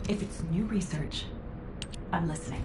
If it's new research, I'm listening.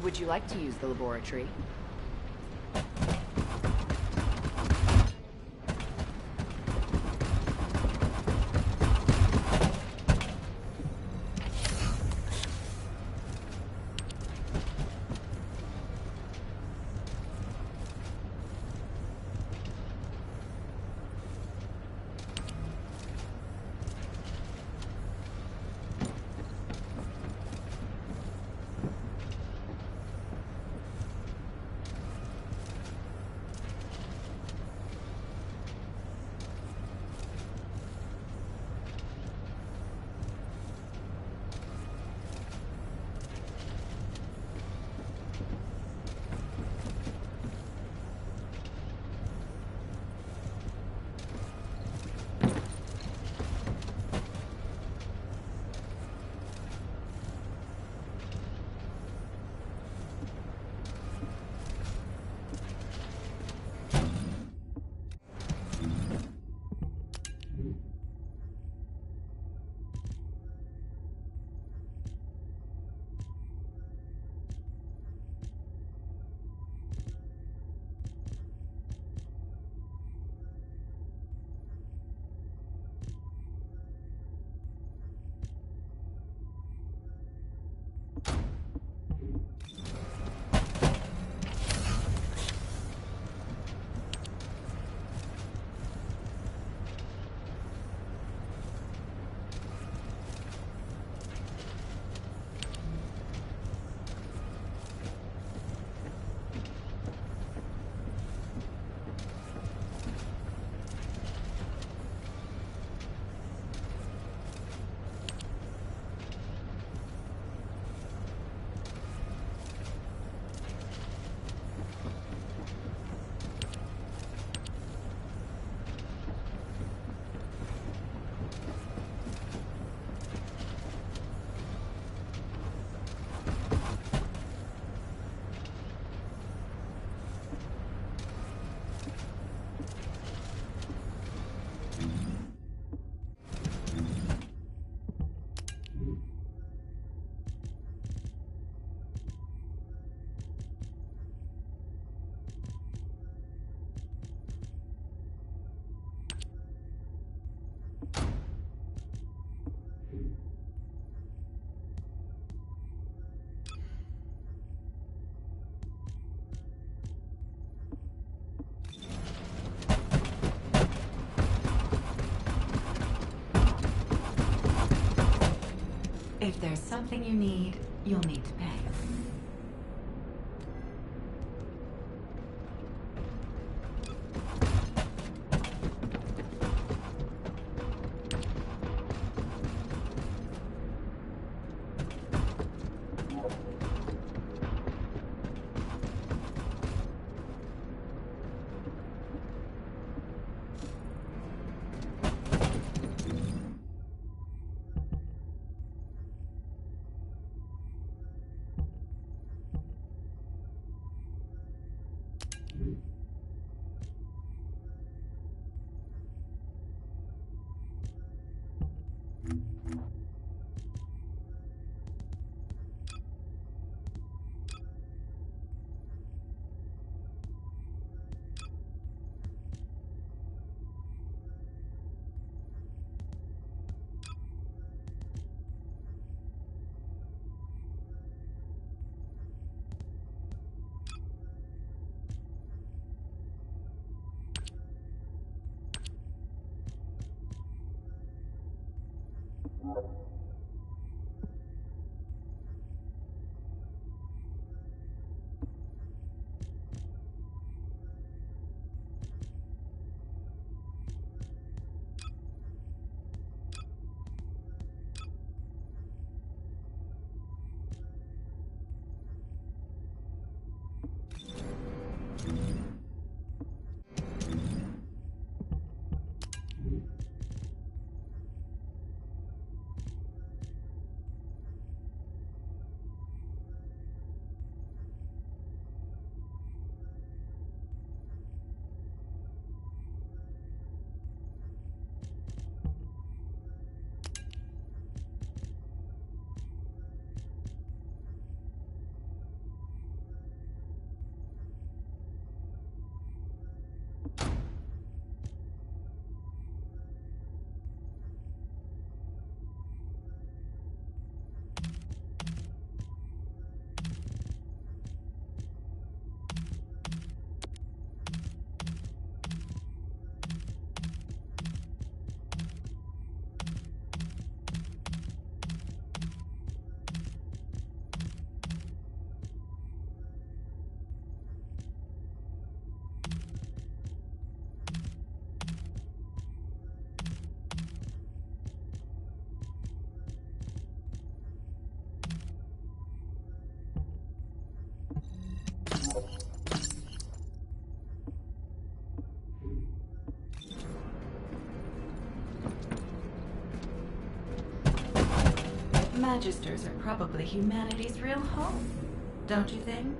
Would you like to use the laboratory? If there's something you need, you'll need to pay. Magisters are probably humanity's real home, don't you think?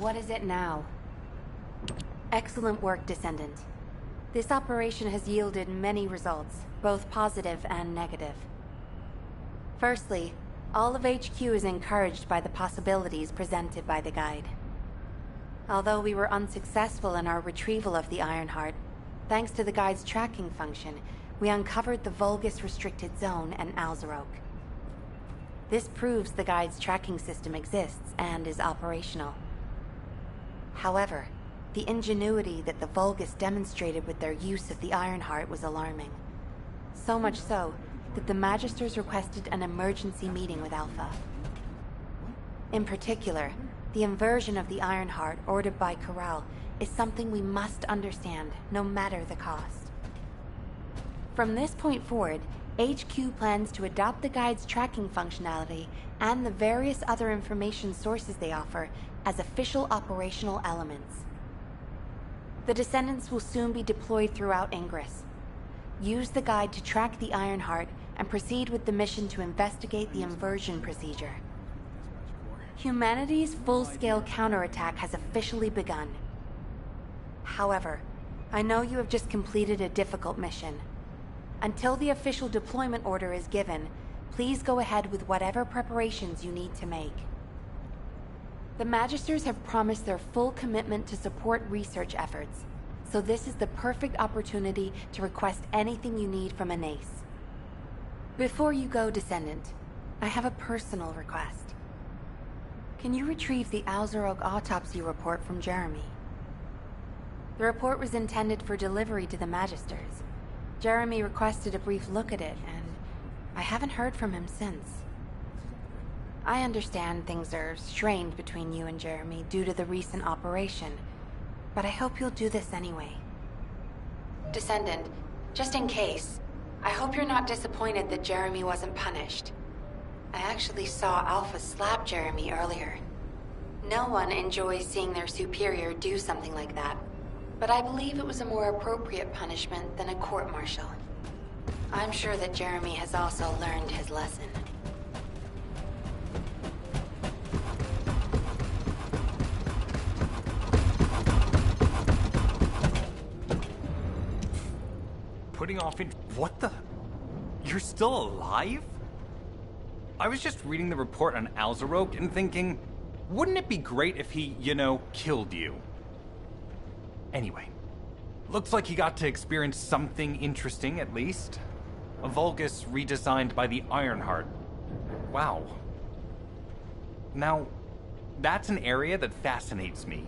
What is it now? Excellent work, Descendant. This operation has yielded many results, both positive and negative. Firstly, all of HQ is encouraged by the possibilities presented by the guide. Although we were unsuccessful in our retrieval of the Ironheart, thanks to the guide's tracking function, we uncovered the Vulgus Restricted Zone and Alzarok. This proves the guide's tracking system exists and is operational. However, the ingenuity that the Vulgus demonstrated with their use of the Ironheart was alarming. So much so that the Magisters requested an emergency meeting with Alpha. In particular, the inversion of the Ironheart ordered by Corral is something we must understand, no matter the cost. From this point forward, HQ plans to adopt the guide's tracking functionality and the various other information sources they offer as official operational elements. The Descendants will soon be deployed throughout Ingress. Use the guide to track the Ironheart and proceed with the mission to investigate the inversion procedure. Humanity's full-scale counterattack has officially begun. However, I know you have just completed a difficult mission. Until the official deployment order is given, please go ahead with whatever preparations you need to make. The Magisters have promised their full commitment to support research efforts, so this is the perfect opportunity to request anything you need from an ace. Before you go, Descendant, I have a personal request. Can you retrieve the Alzarok autopsy report from Jeremy? The report was intended for delivery to the Magisters. Jeremy requested a brief look at it, and I haven't heard from him since. I understand things are strained between you and Jeremy due to the recent operation, but I hope you'll do this anyway. Descendant, just in case, I hope you're not disappointed that Jeremy wasn't punished. I actually saw Alpha slap Jeremy earlier. No one enjoys seeing their superior do something like that, but I believe it was a more appropriate punishment than a court-martial. I'm sure that Jeremy has also learned his lesson. Putting off in... What the... You're still alive? I was just reading the report on Alzarok and thinking, wouldn't it be great if he, killed you? Anyway, looks like he got to experience something interesting at least. A Vulgus redesigned by the Ironheart. Wow. Now, that's an area that fascinates me.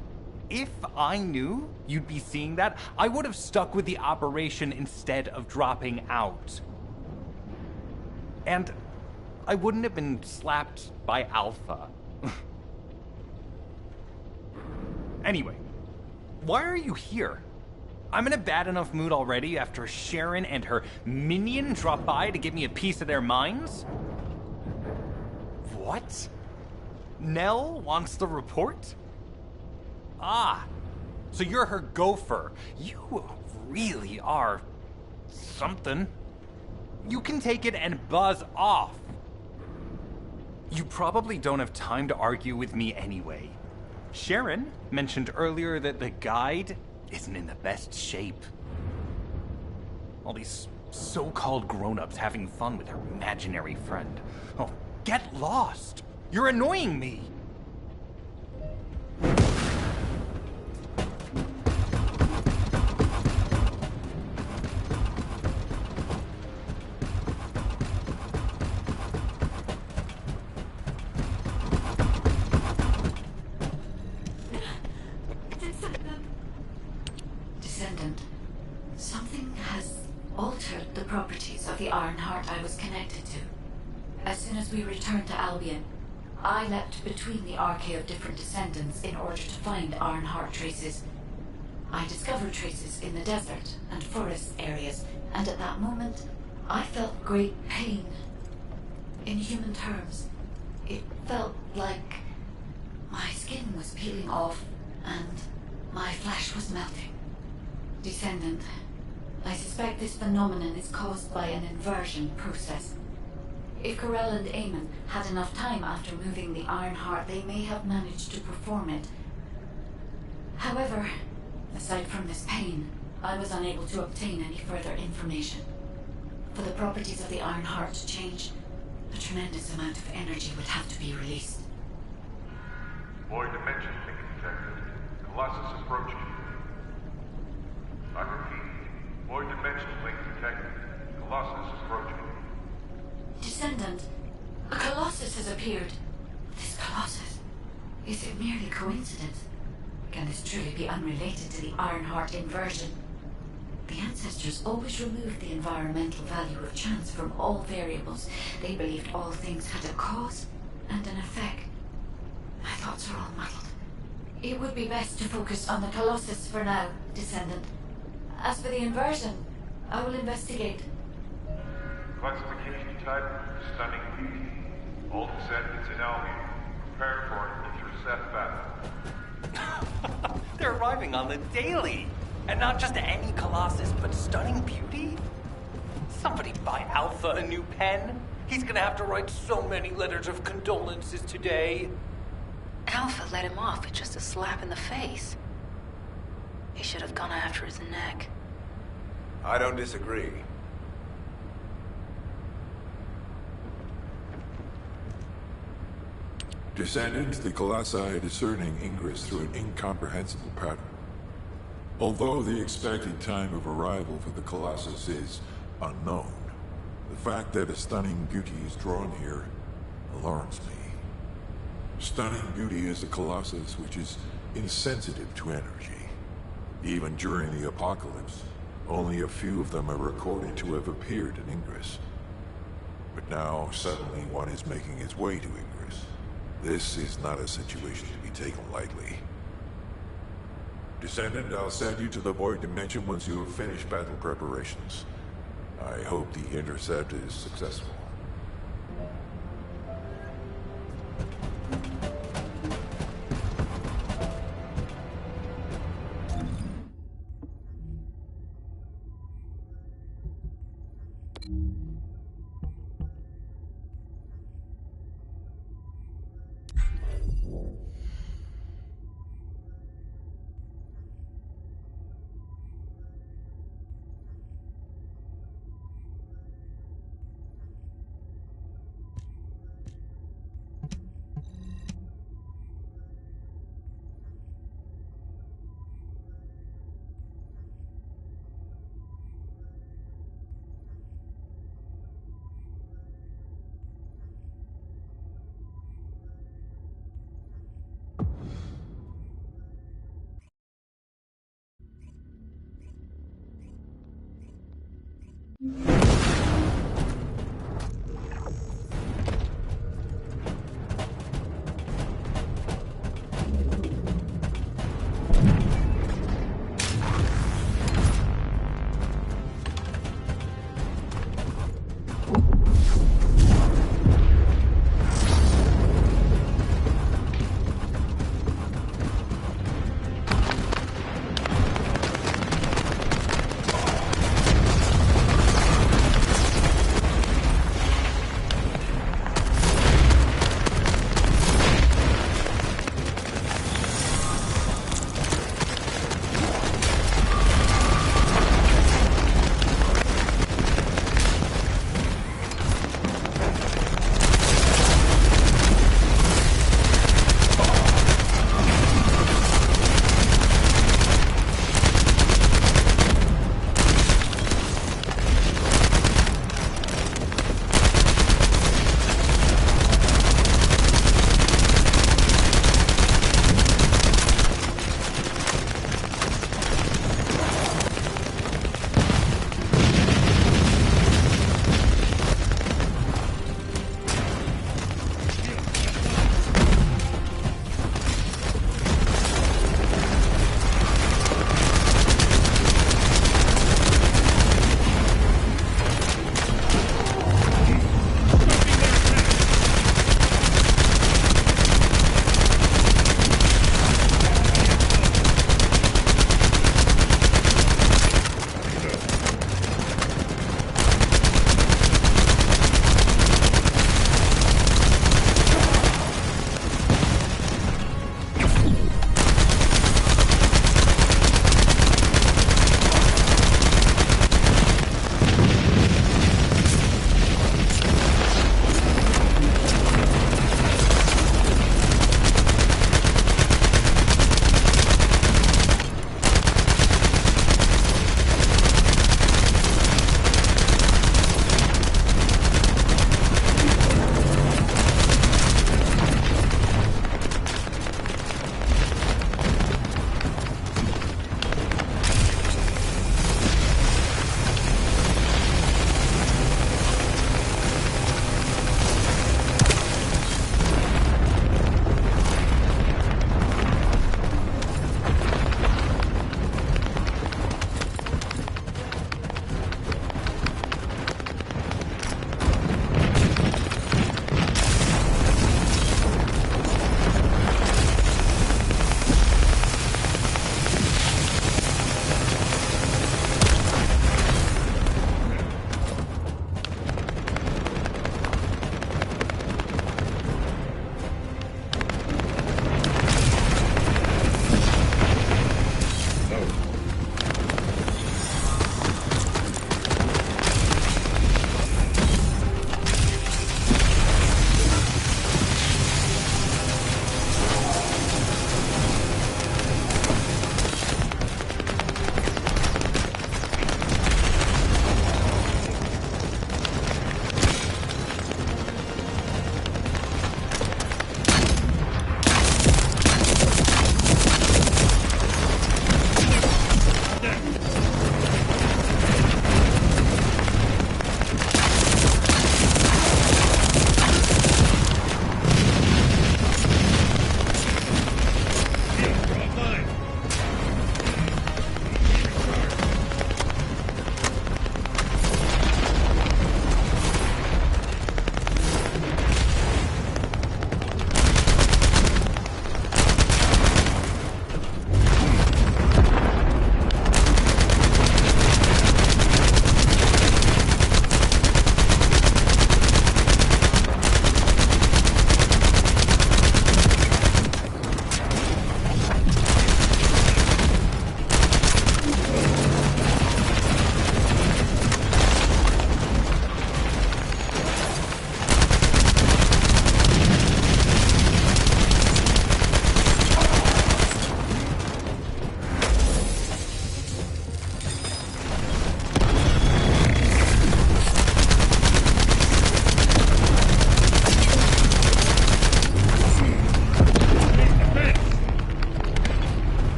If I knew you'd be seeing that, I would have stuck with the operation instead of dropping out. And I wouldn't have been slapped by Alpha. Anyway, why are you here? I'm in a bad enough mood already after Sharon and her minion drop by to give me a piece of their minds? What? Nell wants the report? Ah, so you're her gopher. You really are something. You can take it and buzz off. You probably don't have time to argue with me anyway. Sharon mentioned earlier that the guide isn't in the best shape. All these so-called grown-ups having fun with her imaginary friend. Oh, get lost! You're annoying me! Descendant, something has altered the properties of the Ironheart I was connected to. As soon as we returned to Albion, I leapt between the arcade of different descendants in order to find Ironheart traces. I discovered traces in the desert and forest areas, and at that moment, I felt great pain. In human terms, it felt like my skin was peeling off and my flesh was melting. Descendant, I suspect this phenomenon is caused by an inversion process. If Corell and Eamon had enough time after moving the Ironheart, they may have managed to perform it. However, aside from this pain, I was unable to obtain any further information. For the properties of the Iron Heart to change, a tremendous amount of energy would have to be released. Void dimension link detected. Colossus approaching. I repeat, void dimension link detected. Colossus approaching. Descendant, a Colossus has appeared. This Colossus, is it merely coincidence? Can this truly be unrelated to the Ironheart inversion? The ancestors always removed the environmental value of chance from all variables. They believed all things had a cause and an effect. My thoughts are all muddled. It would be best to focus on the Colossus for now, Descendant. As for the inversion, I will investigate. Classification type, stunning beauty. All descendants in Albion. Prepare for an intercept battle. They're arriving on the daily. And not just any Colossus, but stunning beauty? Somebody buy Alpha a new pen. He's gonna have to write so many letters of condolences today. Alpha let him off with just a slap in the face. He should have gone after his neck. I don't disagree. Descendants, the Colossi are discerning ingress through an incomprehensible pattern. Although the expected time of arrival for the Colossus is unknown, the fact that a stunning beauty is drawn here alarms me. Stunning beauty is a Colossus which is insensitive to energy. Even during the apocalypse, only a few of them are recorded to have appeared in Ingress. But now, suddenly, one is making its way to Ingress. This is not a situation to be taken lightly. Descendant, I'll send you to the Void Dimension once you have finished battle preparations. I hope the intercept is successful.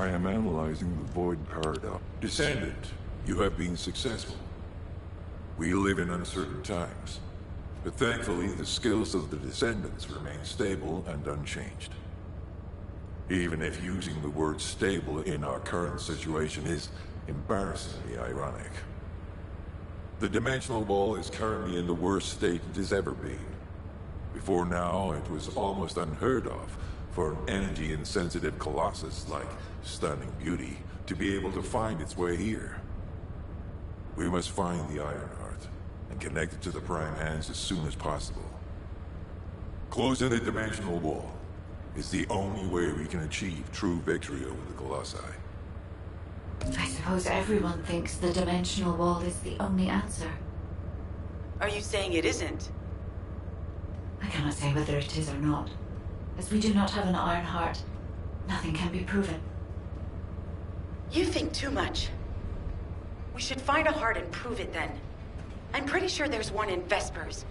I am analyzing the Void Paradox. Descendant, you have been successful. We live in uncertain times, but thankfully the skills of the Descendants remain stable and unchanged. Even if using the word stable in our current situation is embarrassingly ironic. The dimensional wall is currently in the worst state it has ever been. Before now, it was almost unheard of for an energy-insensitive colossus like Stunning Beauty to be able to find its way here. We must find the Ironheart and connect it to the Prime Hands as soon as possible. Closing the dimensional wall is the only way we can achieve true victory over the Colossi. I suppose everyone thinks the dimensional wall is the only answer. Are you saying it isn't? I cannot say whether it is or not. As we do not have an Ironheart, nothing can be proven. You think too much. We should find a heart and prove it then. I'm pretty sure there's one in Vespers.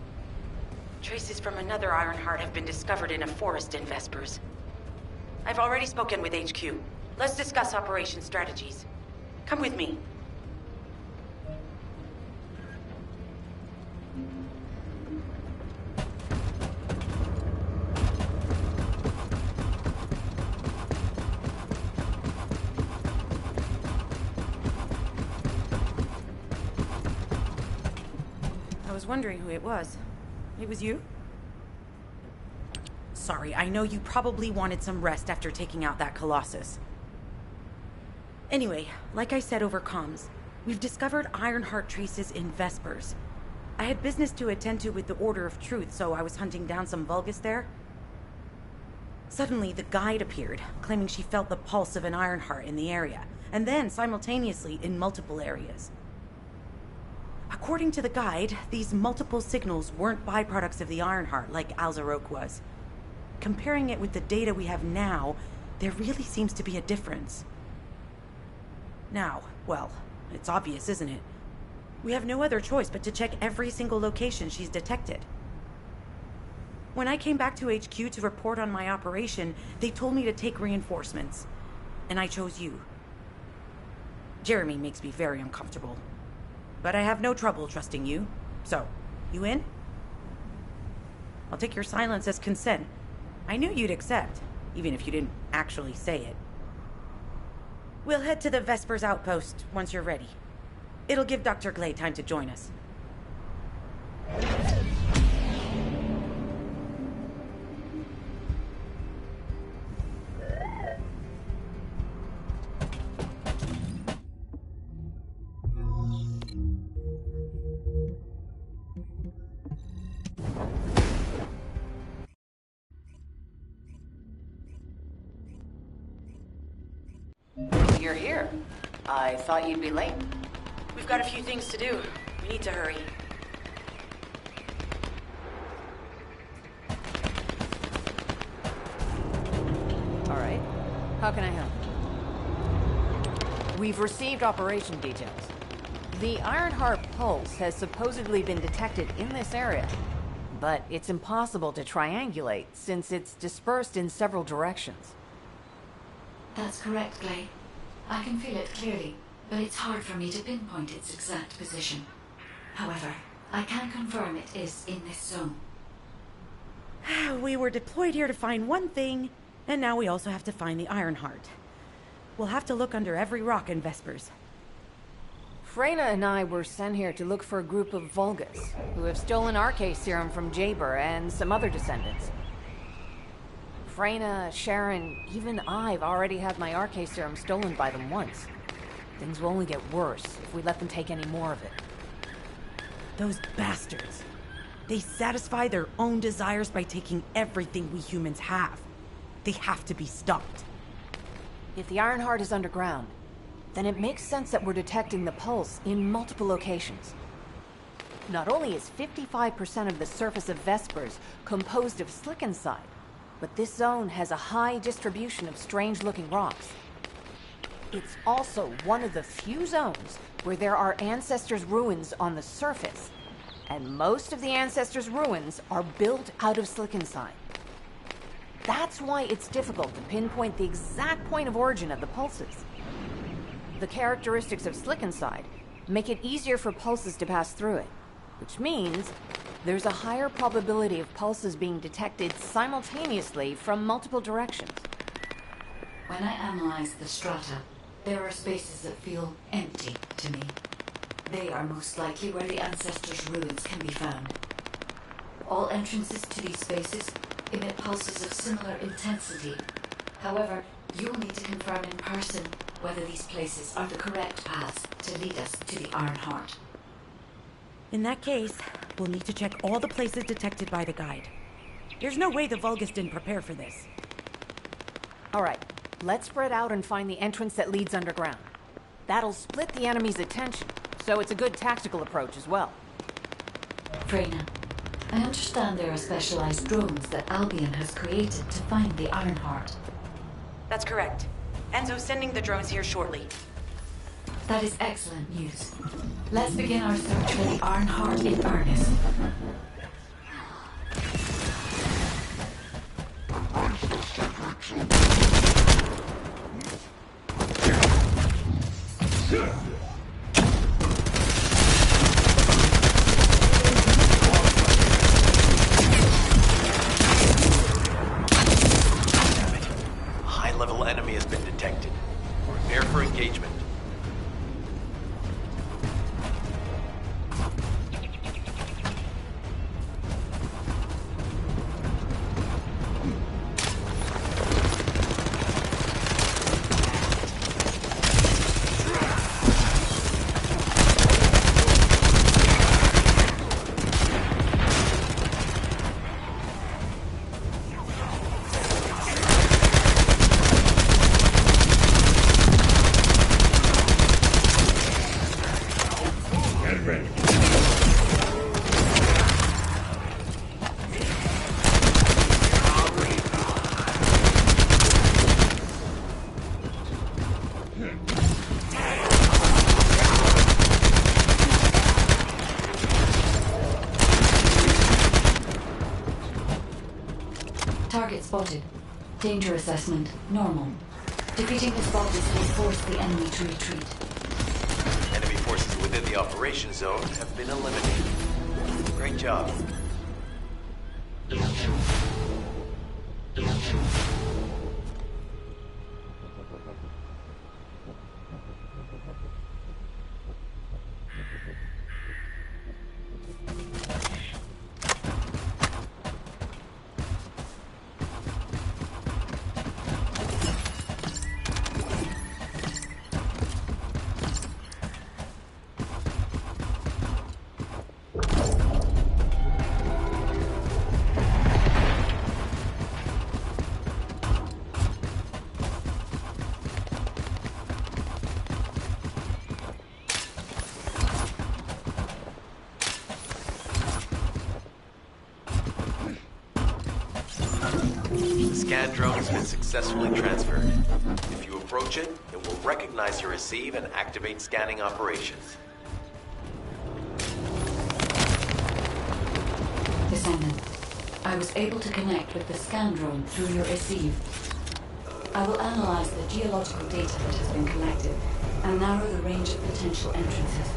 Traces from another Ironheart have been discovered in a forest in Vespers. I've already spoken with HQ. Let's discuss operation strategies. Come with me. I was wondering who it was. It was you? Sorry, I know you probably wanted some rest after taking out that Colossus. Anyway, like I said over comms, we've discovered Ironheart traces in Vespers. I had business to attend to with the Order of Truth, so I was hunting down some Vulgus there. Suddenly, the guide appeared, claiming she felt the pulse of an Ironheart in the area, and then simultaneously in multiple areas. According to the guide, these multiple signals weren't byproducts of the Ironheart like Alzarok was. Comparing it with the data we have now, there really seems to be a difference. Now, well, it's obvious, isn't it? We have no other choice but to check every single location she's detected. When I came back to HQ to report on my operation, they told me to take reinforcements, and I chose you. Jeremy makes me very uncomfortable. But I have no trouble trusting you. So, you in? I'll take your silence as consent. I knew you'd accept, even if you didn't actually say it. We'll head to the Vespers outpost once you're ready. It'll give Dr. Glay time to join us. You're here. I thought you'd be late. We've got a few things to do. We need to hurry. All right. How can I help? We've received operation details. The Ironheart pulse has supposedly been detected in this area, but it's impossible to triangulate since it's dispersed in several directions. That's correct, Glay. I can feel it clearly, but it's hard for me to pinpoint its exact position. However, I can confirm it is in this zone. We were deployed here to find one thing, and now we also have to find the Ironheart. We'll have to look under every rock in Vespers. Freyna and I were sent here to look for a group of Vulgus, who have stolen RK serum from Jaber and some other descendants. Freyna, Sharon, even I've already had my RK serum stolen by them once. Things will only get worse if we let them take any more of it. Those bastards. They satisfy their own desires by taking everything we humans have. They have to be stopped. If the Ironheart is underground, then it makes sense that we're detecting the pulse in multiple locations. Not only is 55% of the surface of Vespers composed of slickenside, but this zone has a high distribution of strange-looking rocks. It's also one of the few zones where there are Ancestors' ruins on the surface, and most of the Ancestors' ruins are built out of slickenside. That's why it's difficult to pinpoint the exact point of origin of the pulses. The characteristics of slickenside make it easier for pulses to pass through it, which means there's a higher probability of pulses being detected simultaneously from multiple directions. When I analyze the strata, there are spaces that feel empty to me. They are most likely where the ancestors' ruins can be found. All entrances to these spaces emit pulses of similar intensity. However, you'll need to confirm in person whether these places are the correct paths to lead us to the Ironheart. In that case, we'll need to check all the places detected by the guide. There's no way the Vulgus didn't prepare for this. All right, let's spread out and find the entrance that leads underground. That'll split the enemy's attention, so it's a good tactical approach as well. Freyna, I understand there are specialized drones that Albion has created to find the Ironheart. That's correct. Enzo's sending the drones here shortly. That is excellent news. Let's begin our search for the Ironheart in earnest. High-level enemy has been detected. Prepare for engagement. Target spotted. Danger assessment, normal. Defeating this Vulgus will force the enemy to retreat. Enemy forces within the operation zone have been eliminated. Great job. The scan drone has been successfully transferred. If you approach it, it will recognize your receive and activate scanning operations. Descendant, I was able to connect with the scan drone through your receive. I will analyze the geological data that has been collected and narrow the range of potential entrances.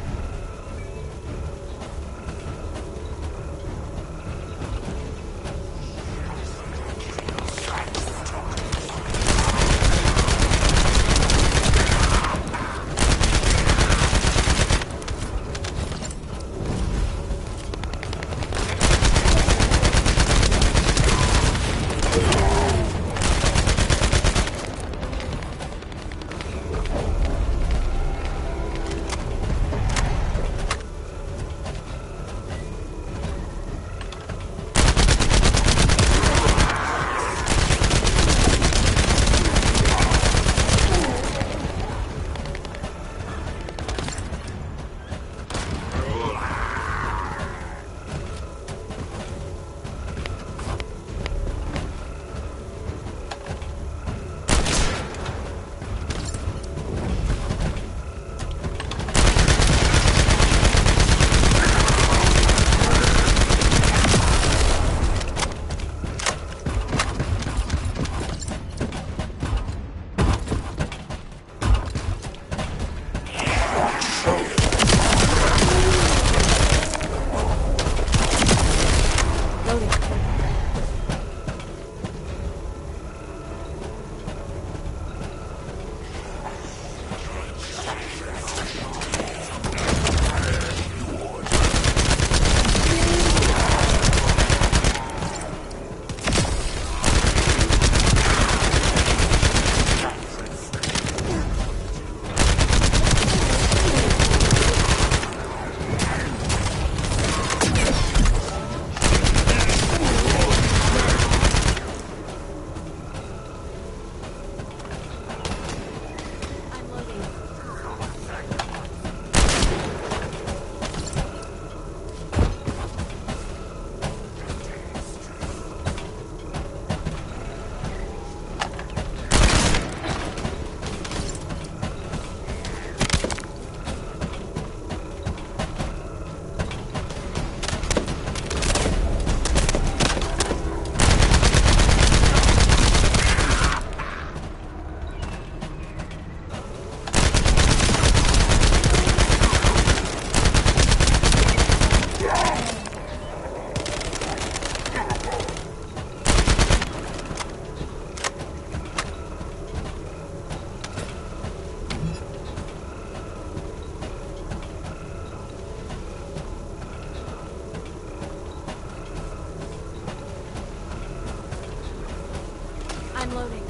Unloading.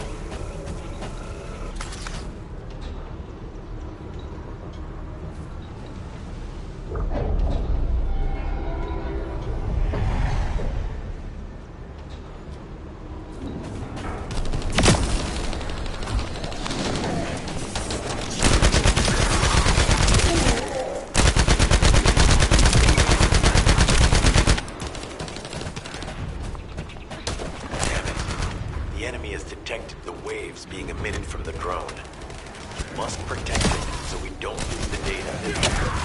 The enemy has detected the waves being emitted from the drone. We must protect it so we don't lose the data.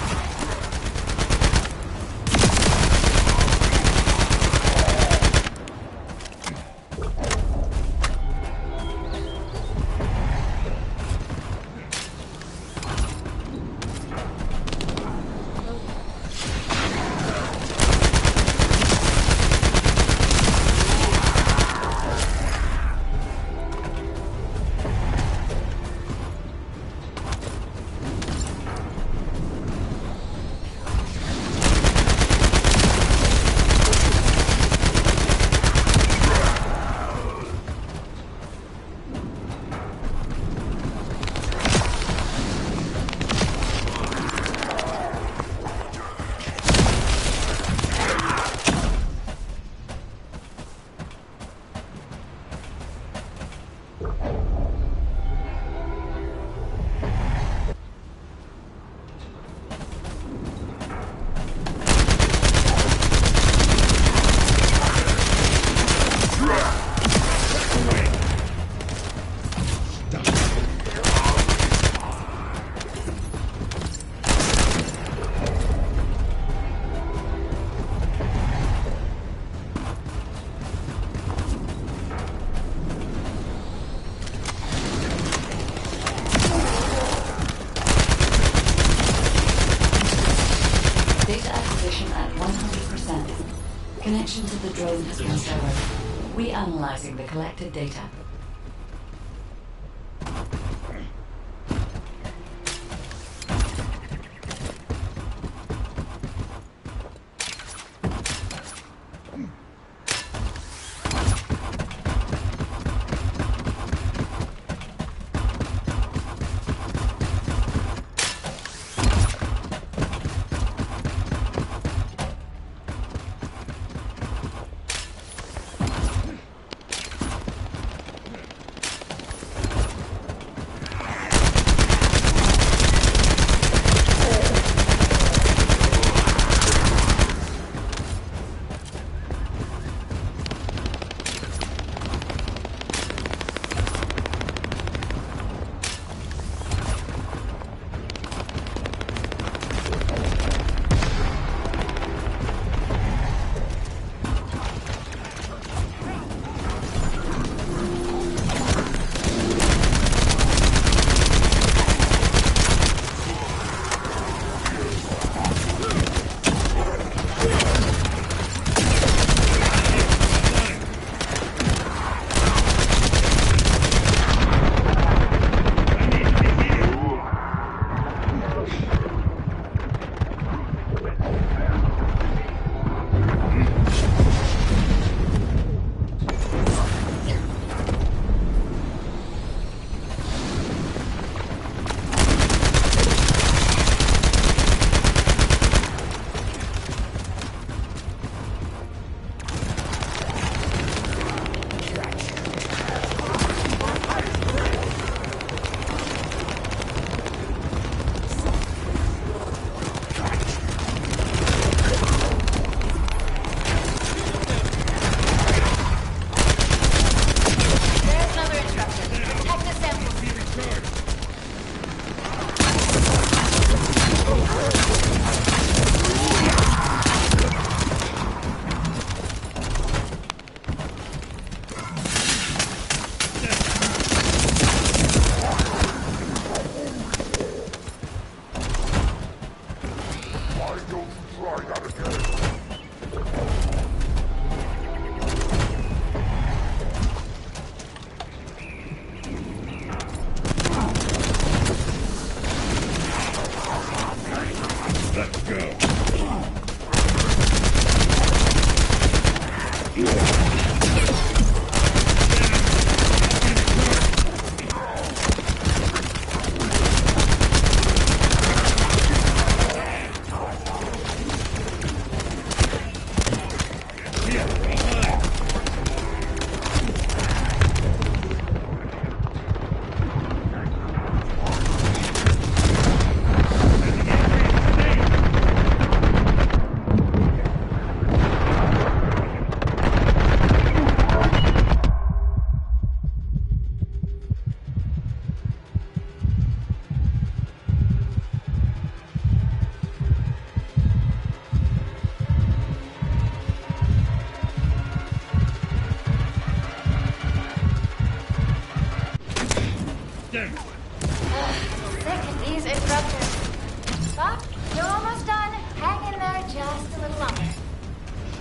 Connection to the drone has been severed. We-analyzing the collected data.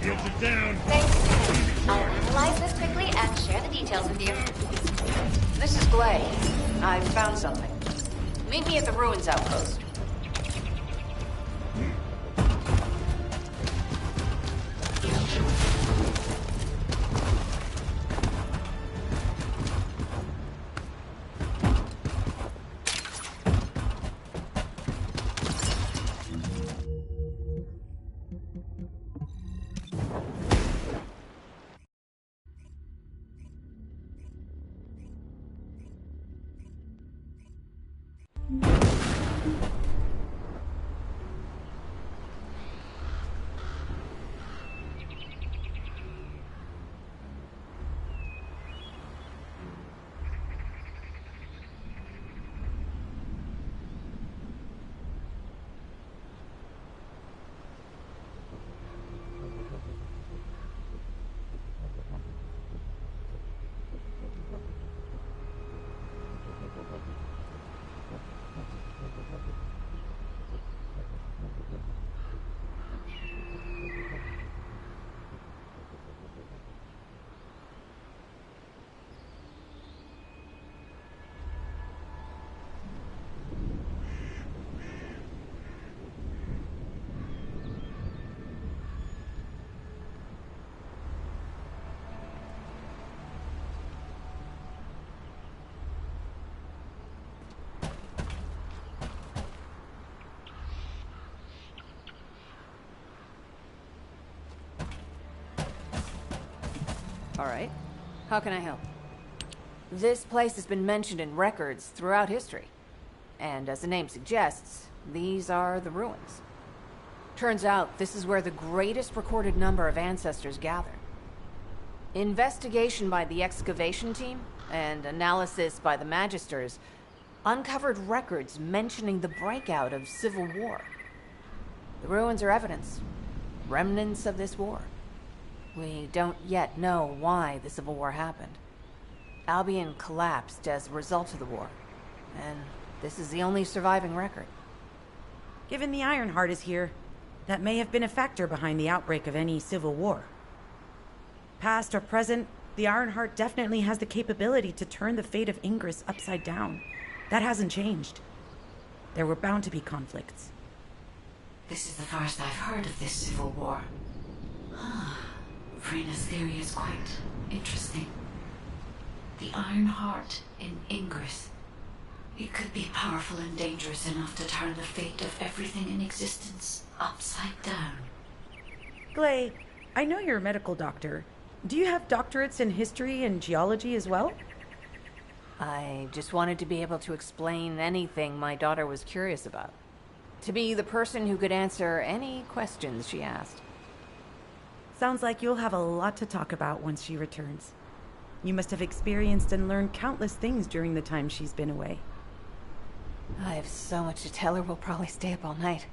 Thanks. I'll analyze this quickly and share the details with you. This is Glay. I found something. Meet me at the ruins outpost. All right. How can I help? This place has been mentioned in records throughout history. And as the name suggests, these are the ruins. Turns out this is where the greatest recorded number of ancestors gathered. Investigation by the excavation team and analysis by the magisters uncovered records mentioning the breakout of civil war. The ruins are evidence, remnants of this war. We don't yet know why the Civil War happened. Albion collapsed as a result of the war, and this is the only surviving record. Given the Ironheart is here, that may have been a factor behind the outbreak of any civil war. Past or present, the Ironheart definitely has the capability to turn the fate of Ingress upside down. That hasn't changed. There were bound to be conflicts. This is the first I've heard of this civil war. Frena's theory is quite interesting. The Ironheart in Ingress. It could be powerful and dangerous enough to turn the fate of everything in existence upside down. Glay, I know you're a medical doctor. Do you have doctorates in history and geology as well? I just wanted to be able to explain anything my daughter was curious about. To be the person who could answer any questions she asked. Sounds like you'll have a lot to talk about once she returns. You must have experienced and learned countless things during the time she's been away. I have so much to tell her we'll probably stay up all night.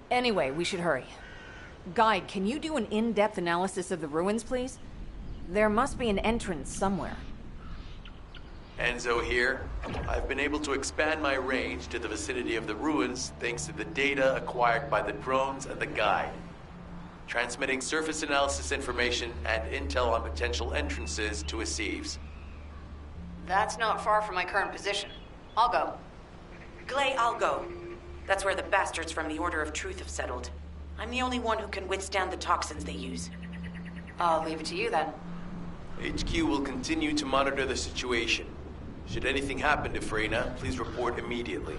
Anyway, we should hurry. Guide, can you do an in-depth analysis of the ruins, please? There must be an entrance somewhere. Enzo here. I've been able to expand my range to the vicinity of the ruins thanks to the data acquired by the drones and the guide. Transmitting surface analysis information and intel on potential entrances to Aceves. That's not far from my current position. I'll go. Glay, I'll go. That's where the bastards from the Order of Truth have settled. I'm the only one who can withstand the toxins they use. I'll leave it to you then. HQ will continue to monitor the situation. Should anything happen to Freyna, please report immediately.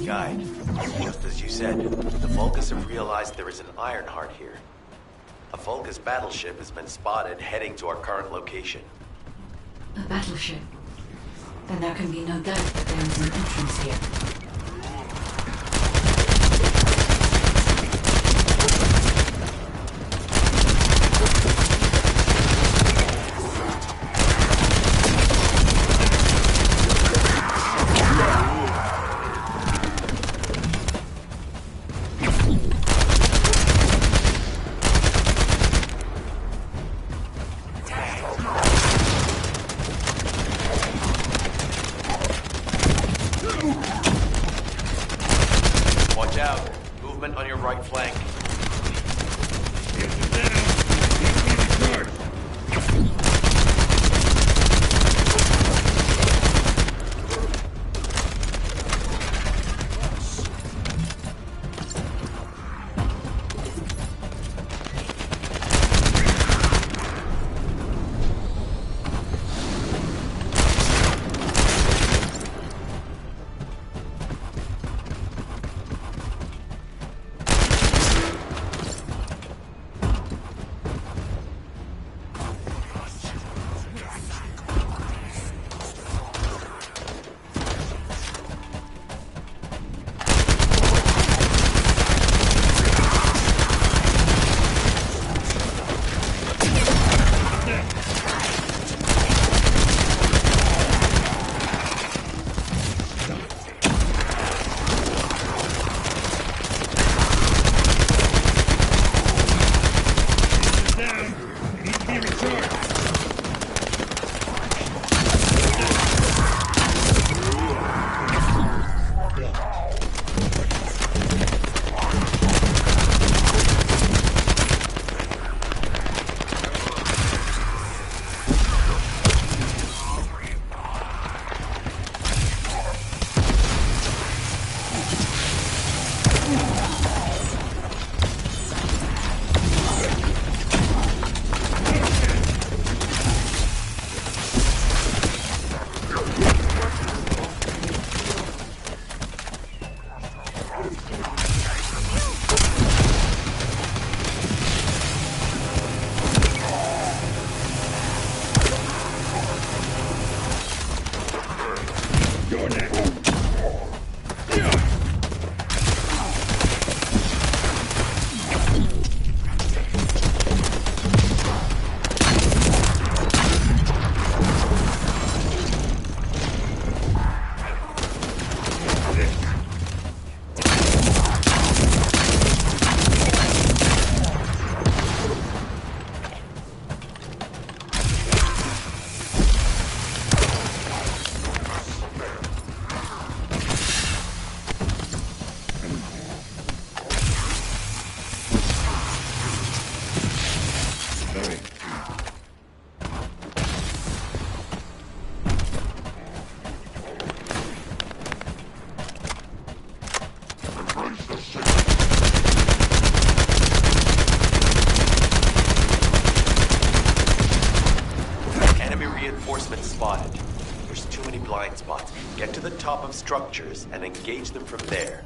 guide. Just as you said, the Vulgus have realized there is an Ironheart here. A Vulgus battleship has been spotted heading to our current location. A battleship? Then there can be no doubt that there is an entrance here. Watch out. Movement on your right flank. Spotted. There's too many blind spots. Get to the top of structures and engage them from there.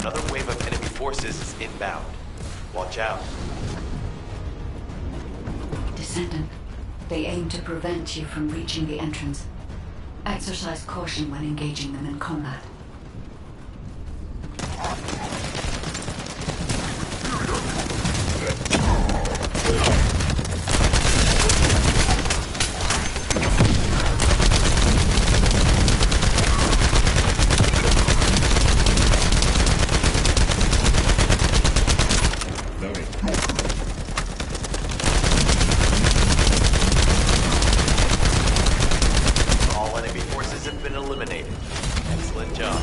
Another wave of enemy forces is inbound. Watch out. Descendant, they aim to prevent you from reaching the entrance. Exercise caution when engaging them in combat. All enemy forces have been eliminated. Excellent job.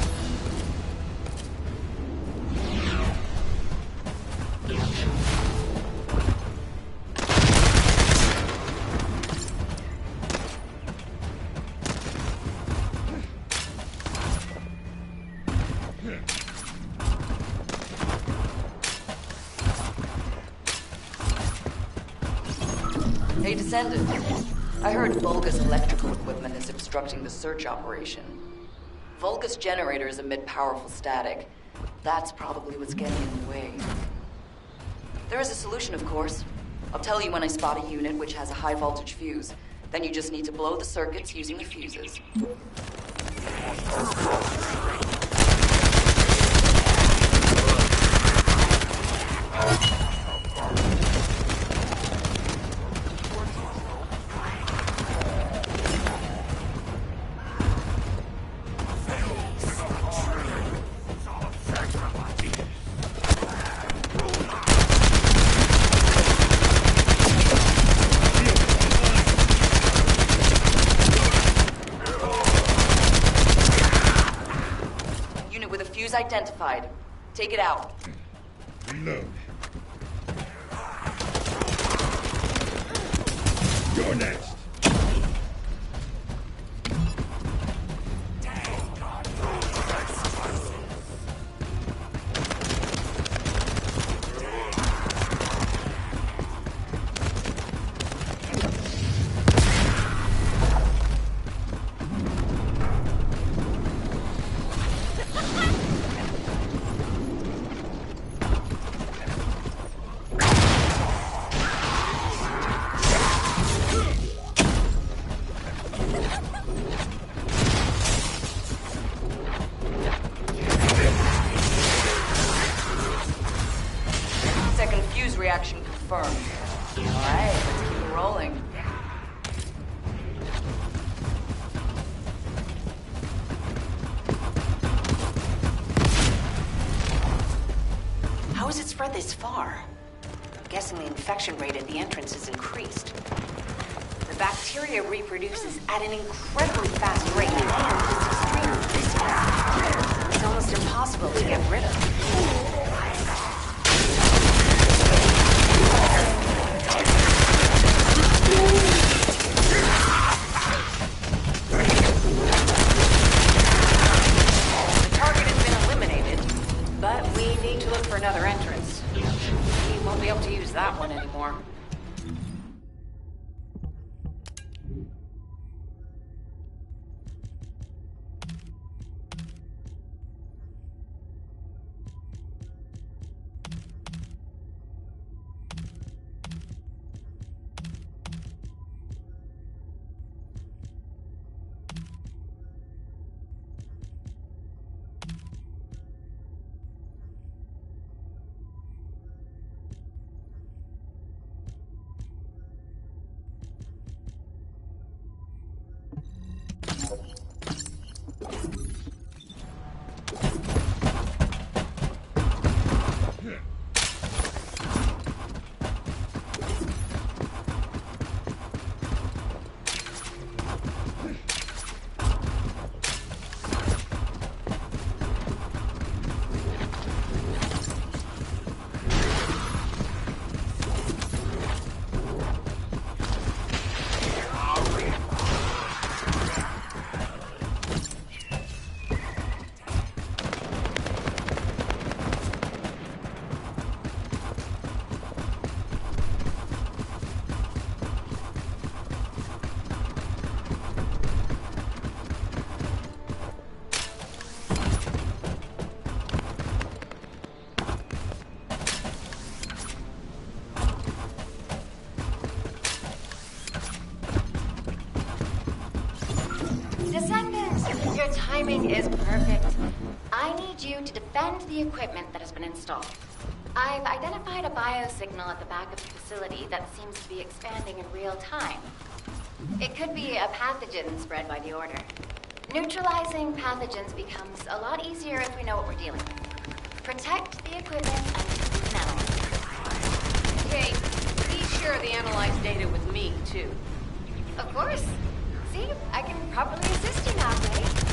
Hey, Descendant. I heard Vulgus electrical equipment is obstructing the search operation. Vulgus generators emit powerful static. That's probably what's getting in the way. There is a solution, of course. I'll tell you when I spot a unit which has a high voltage fuse. Then you just need to blow the circuits using the fuses. Identified. Take it out. Reload. You're next. Reaction confirmed. Alright, let's keep it rolling. How has it spread this far? I'm guessing the infection rate at the entrance has increased. The bacteria reproduces at an incredibly fast rate and it's extremely vicious. It's almost impossible to get rid of. Another entrance. We won't be able to use that one anymore. timing is perfect. I need you to defend the equipment that has been installed. I've identified a biosignal at the back of the facility that seems to be expanding in real time. It could be a pathogen spread by the Order. Neutralizing pathogens becomes a lot easier if we know what we're dealing with. Protect the equipment and we can analyze it. Okay, please share the analyzed data with me, too. Of course. See, I can properly assist you now, right?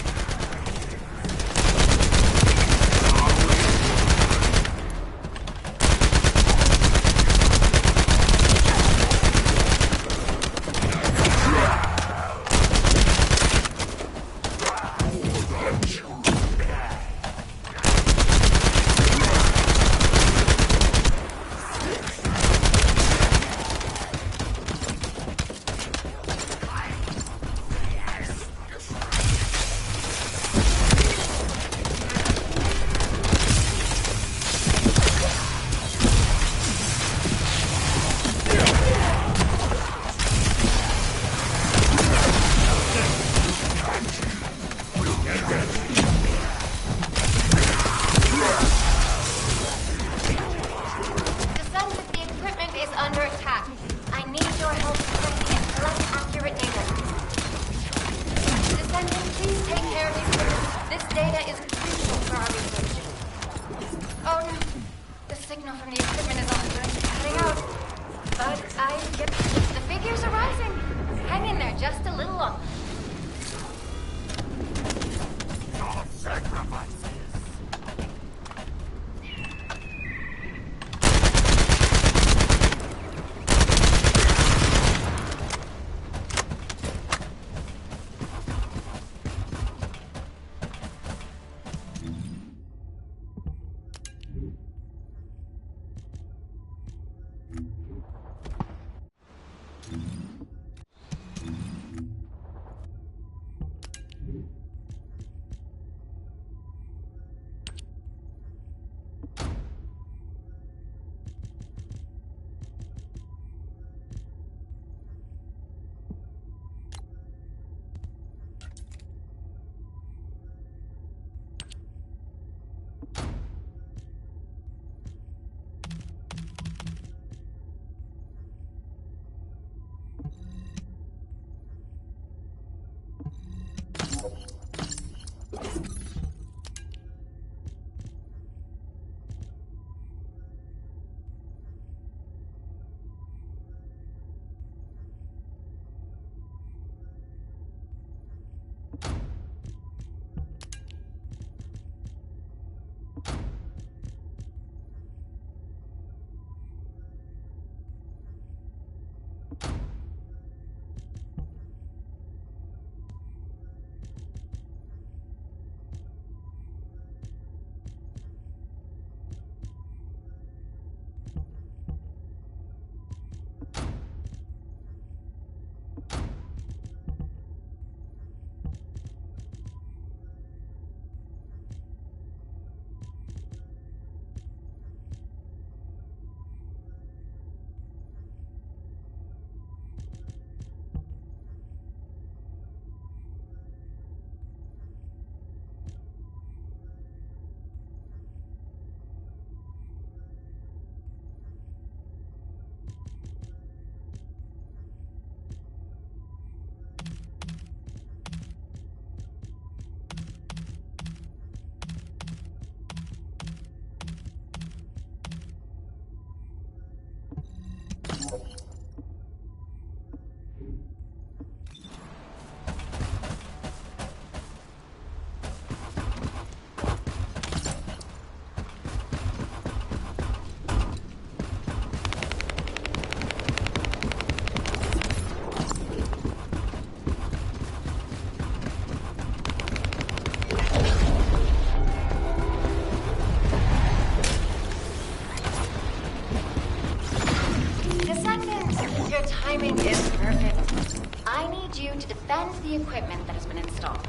Timing is perfect. I need you to defend the equipment that has been installed.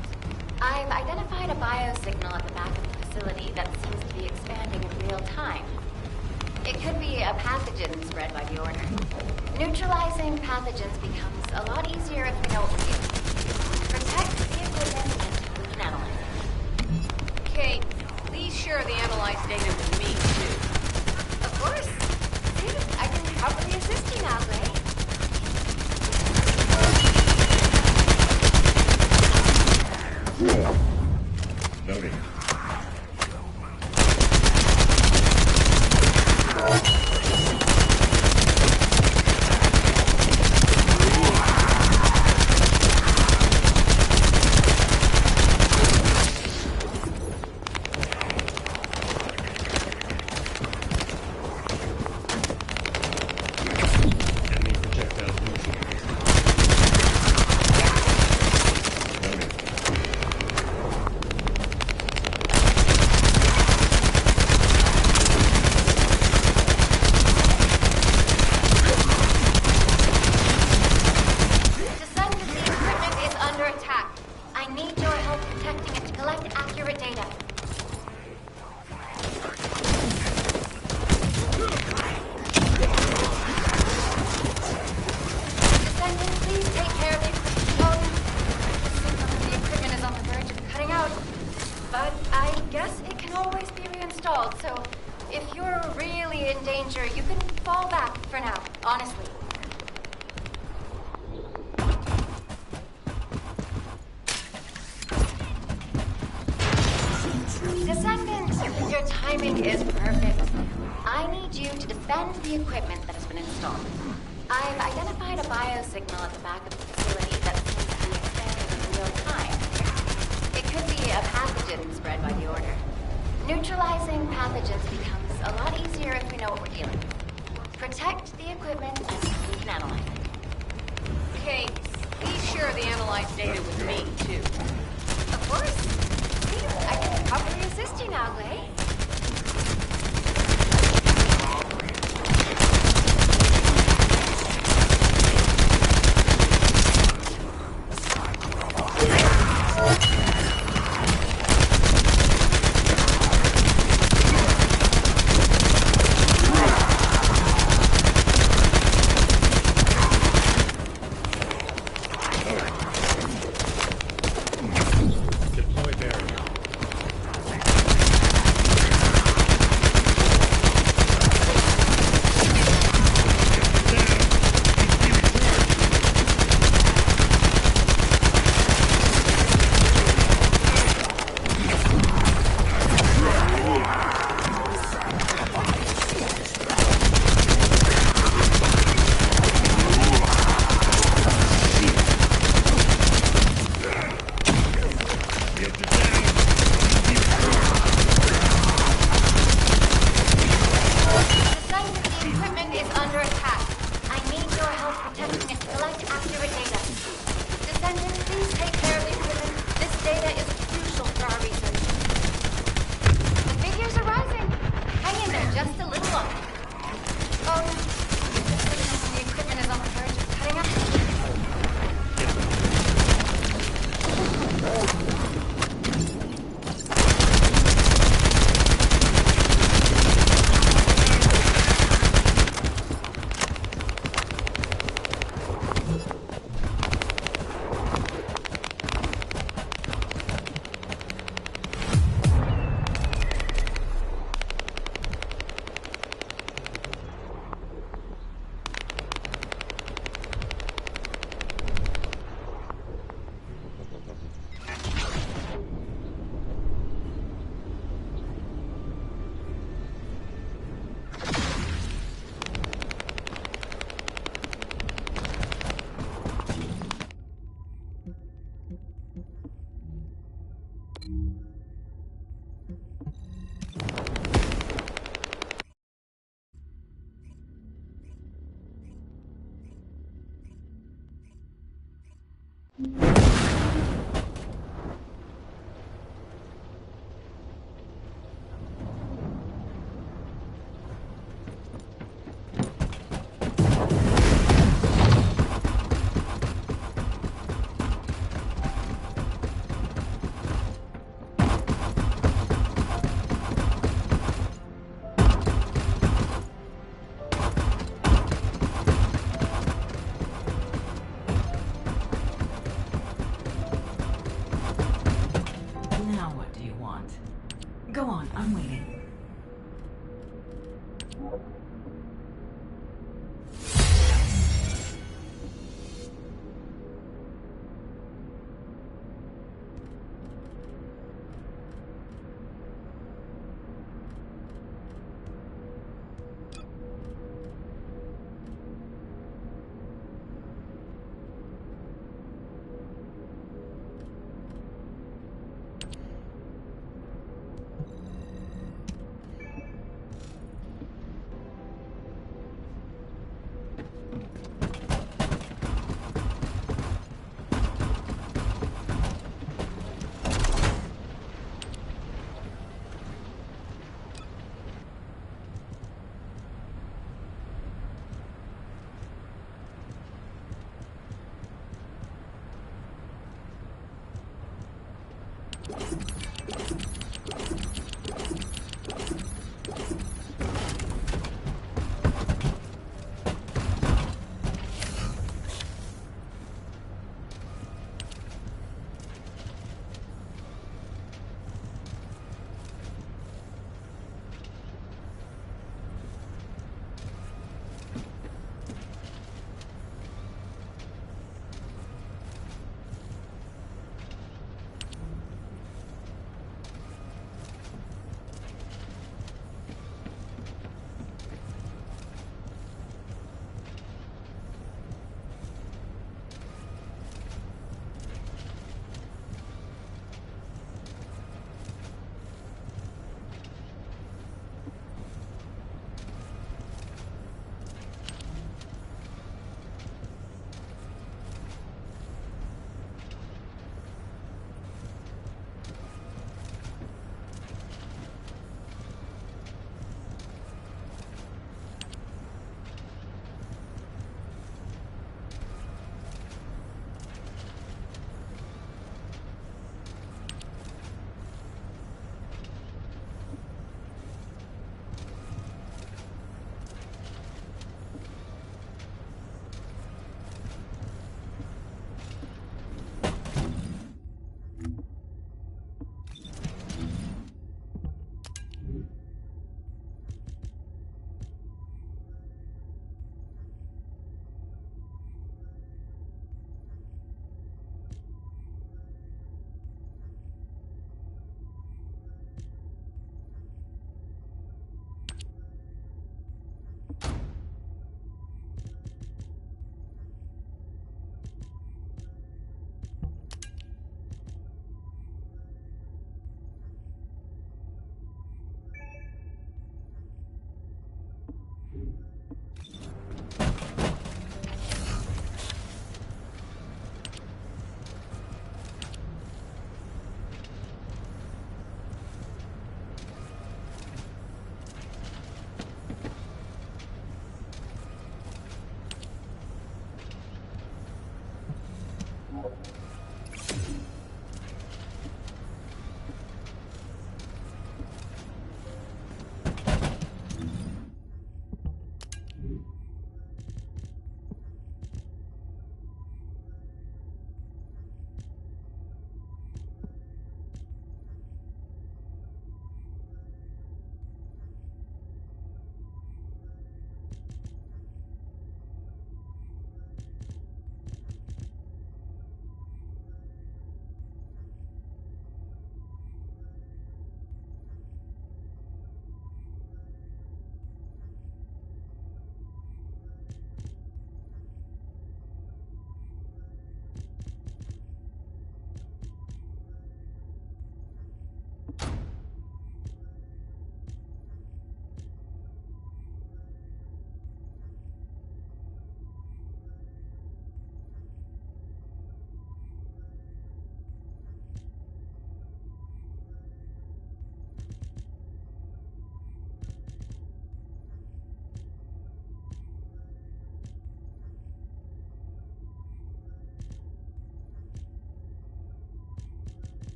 I've identified a biosignal at the back of the facility that seems to be expanding in real time. It could be a pathogen spread by the Order. Neutralizing pathogens becomes a lot easier if we know what we're doing. Protect the equipment and we can analyze it. Okay, please share the analyzed data with me, too. Of course. See, I can properly assist you now, Gray. Loading. Enemy projectiles moving. Loading. Descendant, the equipment is under attack. I need your help protecting it to collect accurate data. Descendant, please take care of the equipment. The equipment is on the verge of cutting out. But I guess it can always be reinstalled, so if you're really in danger, you can fall back for now, honestly. Descendant, your timing is perfect. I need you to defend the equipment that has been installed. I've identified a biosignal at the back of the facility that seems to be expanding in real time. It could be a pathogen spread by the Order. Neutralizing pathogens becomes a lot easier if we know what we're dealing with. Protect the equipment and we can analyze it. Okay, please share the analyzed data with me, too. Of course. See, I can properly assist you now, Gray. Deploy barrier. Go on, I'm waiting.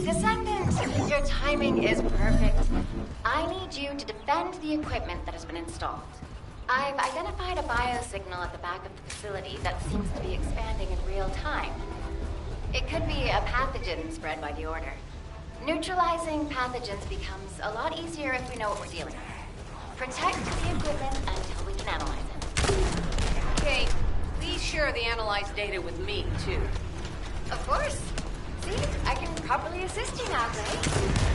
Descendant, your timing is perfect. I need you to defend the equipment that has been installed. I've identified a biosignal at the back of the facility that seems to be expanding in real time. It could be a pathogen spread by the Order. Neutralizing pathogens becomes a lot easier if we know what we're dealing with. Protect the equipment until we can analyze it. Okay, please share the analyzed data with me, too. Of course. See, I can properly assist you now, Clay.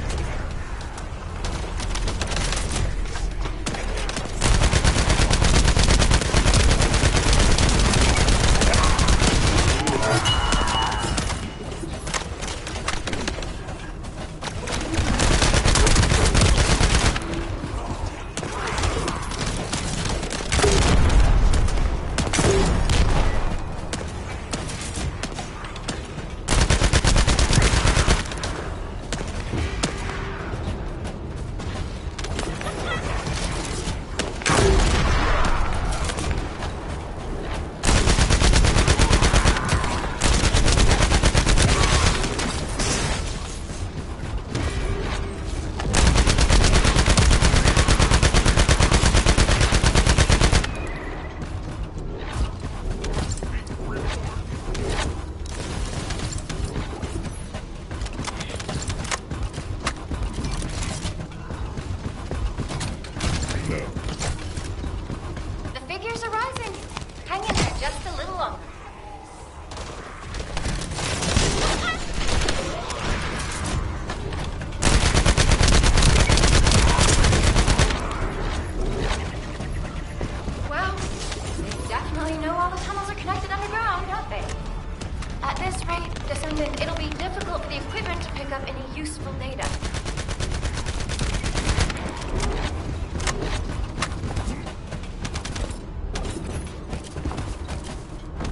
Descendant, it'll be difficult for the equipment to pick up any useful data.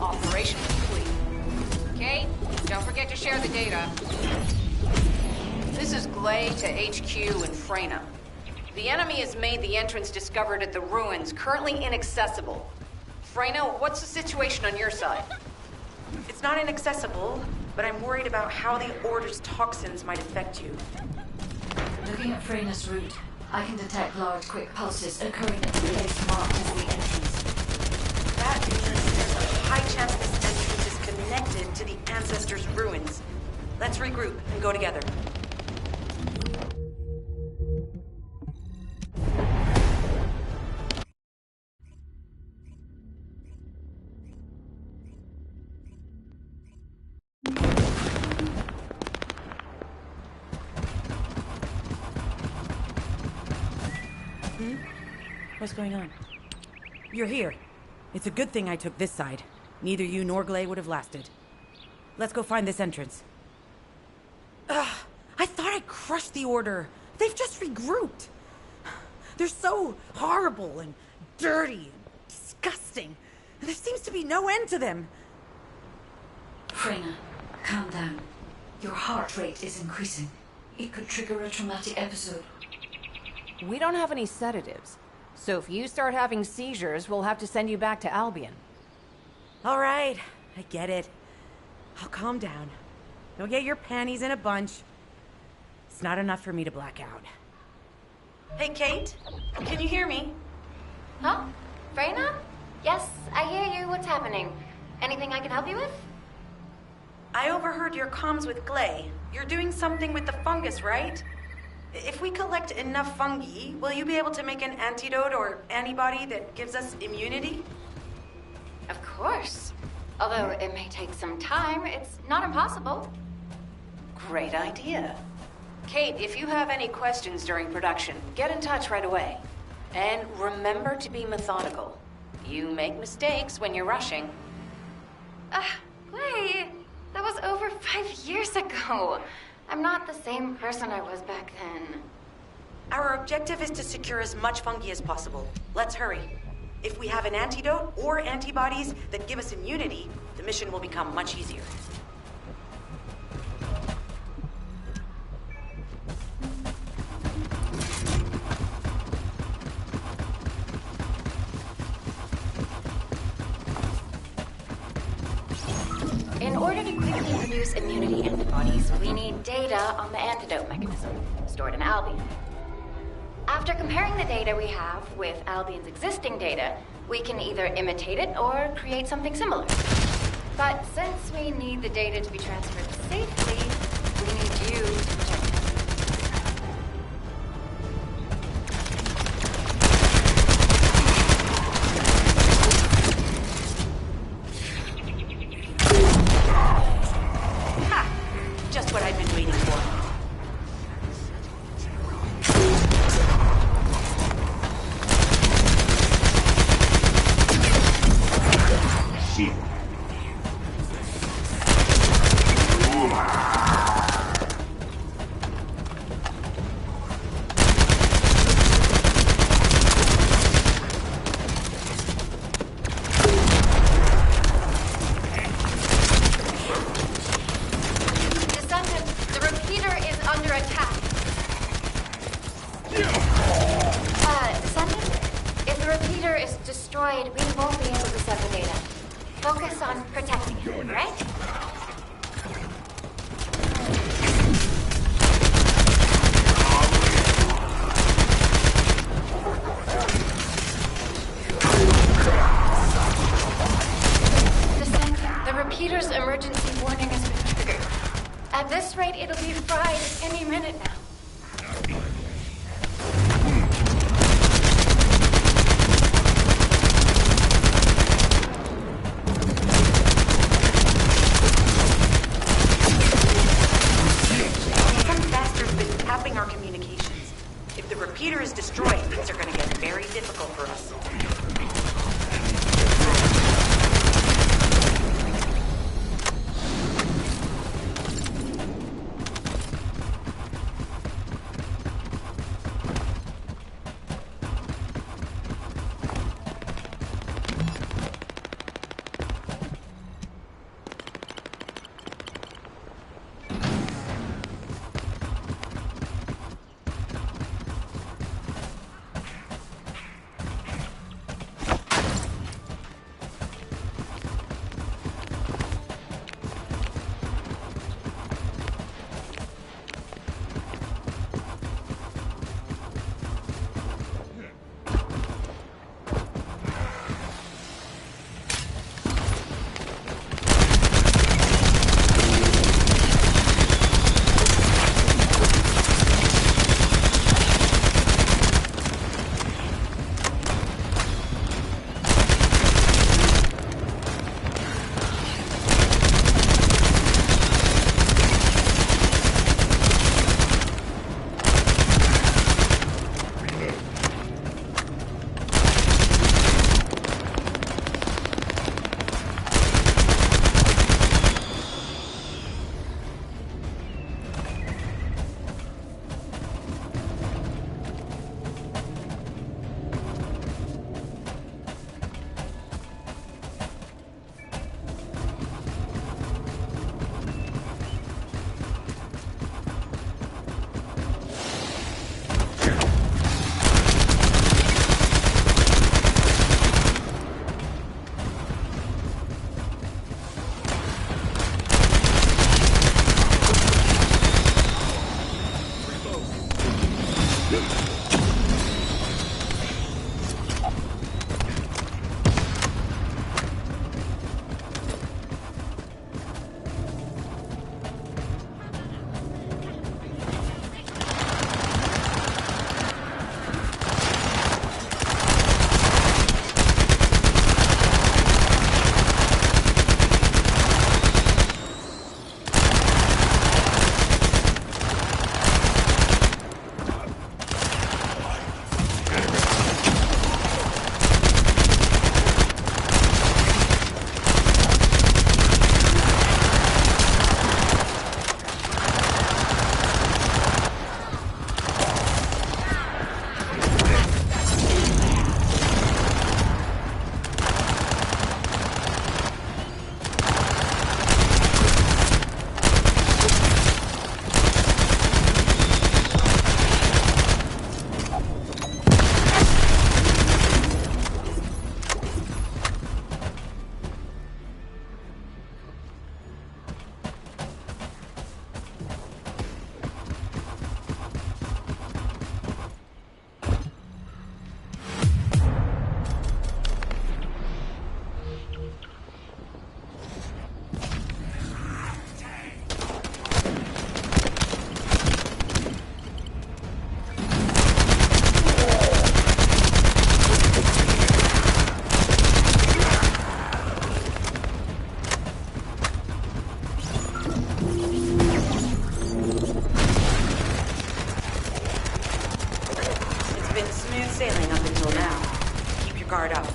Operation complete. Okay, don't forget to share the data. This is Glay to HQ in Freyna. The enemy has made the entrance discovered at the ruins currently inaccessible. Freyna, what's the situation on your side? It's not inaccessible, but I'm worried about how the Order's toxins might affect you. Looking at Freyna's route, I can detect large, quick pulses occurring at the place marked as the entrance. That means there's a high chance this entrance is connected to the Ancestors' ruins. Let's regroup and go together. What's going on? You're here. It's a good thing I took this side. Neither you nor Glay would have lasted. Let's go find this entrance. Ugh, I thought I crushed the Order. They've just regrouped. They're so horrible and dirty and disgusting. There seems to be no end to them. Freyna, calm down. Your heart rate is increasing. It could trigger a traumatic episode. We don't have any sedatives. So if you start having seizures, we'll have to send you back to Albion. All right, I get it. I'll calm down. Don't get your panties in a bunch. It's not enough for me to black out. Hey, Kate, can you hear me? Huh? Freyna? Yes, I hear you. What's happening? Anything I can help you with? I overheard your comms with Glay. You're doing something with the fungus, right? If we collect enough fungi, will you be able to make an antidote or antibody that gives us immunity? Of course. Although it may take some time, it's not impossible. Great idea. Kate, if you have any questions during production, get in touch right away. And remember to be methodical. You make mistakes when you're rushing. Wait, that was over 5 years ago. I'm not the same person I was back then. Our objective is to secure as much fungi as possible. Let's hurry. If we have an antidote or antibodies that give us immunity, the mission will become much easier. In order to quickly produce immunity antibodies, we need data on the antidote mechanism, stored in Albion. After comparing the data we have with Albion's existing data, we can either imitate it or create something similar. But since we need the data to be transferred safely, we need you to protect it. Just what I've been waiting for. See. Descendant, the repeater is under attack. Descendant, if the repeater is destroyed, we won't be able to send the data. Focus on protecting it, right? Descendant, the repeater's emergency warning has been triggered. At this rate, it'll be fried any minute now. Some bastard's been tapping our communications. If the repeater is destroyed, things are gonna get very difficult for us. smooth sailing up until now. Keep your guard up.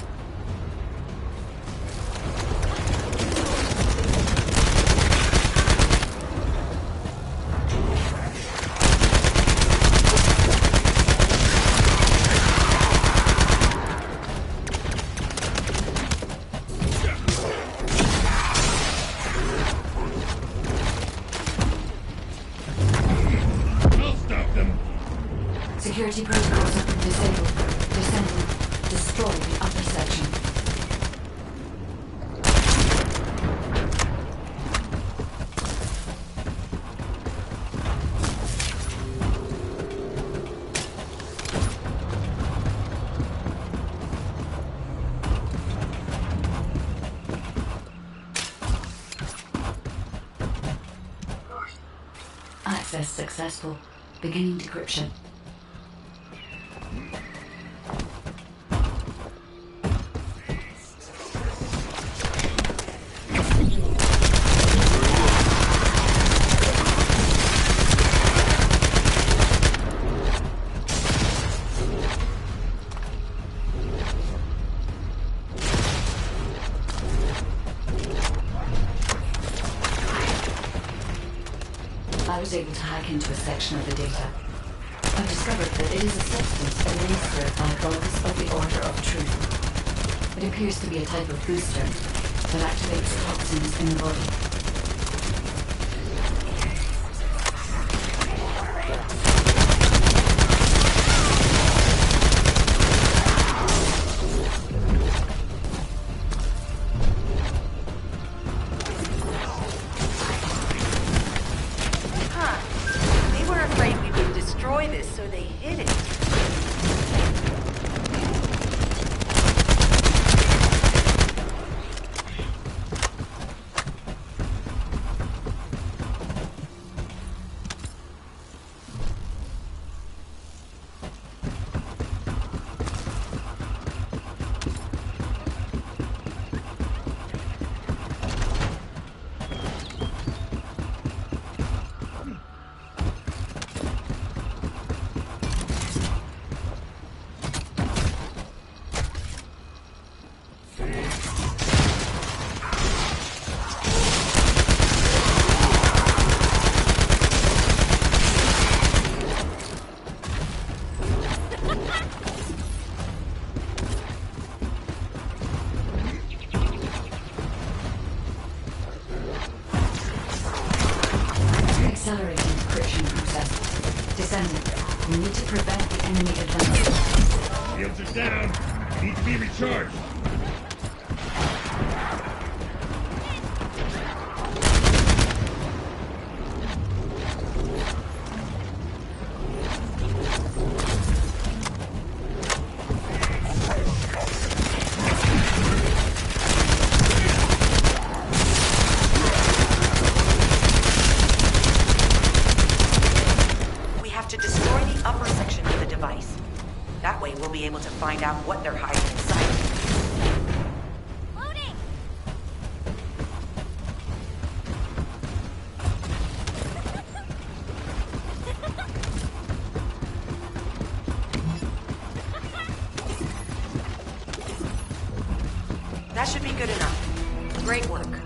Security protocols have been disabled. Descendant, destroy the upper section. Access successful. Beginning decryption. I was able to hack into a section of the data. I've discovered that it is a substance administered by Vulgus of the Order of Truth. It appears to be a type of booster that activates toxins in the body. Accelerating decryption process. Descendant, we need to prevent the enemy advance. Shields are down. Need to be recharged. That way we'll be able to find out what they're hiding inside. Loading! That should be good enough. Great work.